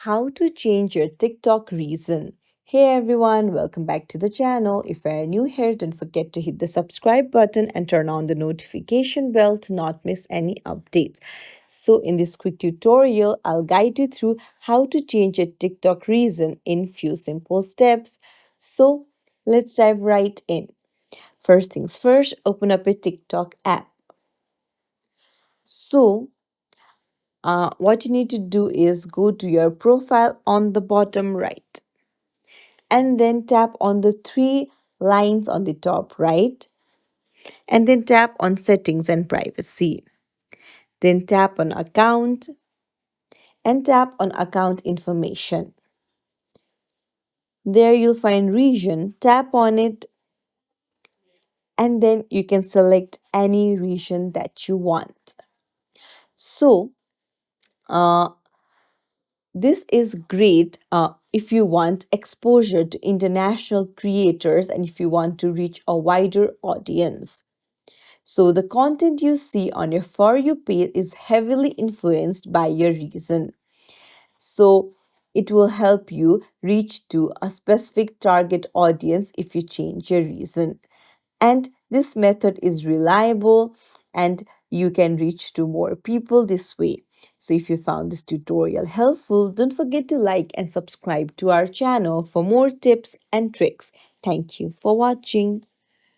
How to change your TikTok reason. Hey everyone, welcome back to the channel. If you are new here, don't forget to hit the subscribe button and turn on the notification bell to not miss any updates. So in this quick tutorial, I'll guide you through how to change your TikTok reason in few simple steps. So let's dive right in. First things first, open up a TikTok app. So what you need to do is go to your profile on the bottom right and then tap on the three lines on the top right and then tap on settings and privacy. Then tap on account and tap on account information. There you'll find region, tap on it and then you can select any region that you want. So, uh, this is great if you want exposure to international creators and if you want to reach a wider audience. So, the content you see on your For You page is heavily influenced by your reason. So, it will help you reach to a specific target audience if you change your reason. And this method is reliable and you can reach to more people this way. So if you found this tutorial helpful, don't forget to like and subscribe to our channel for more tips and tricks. Thank you for watching.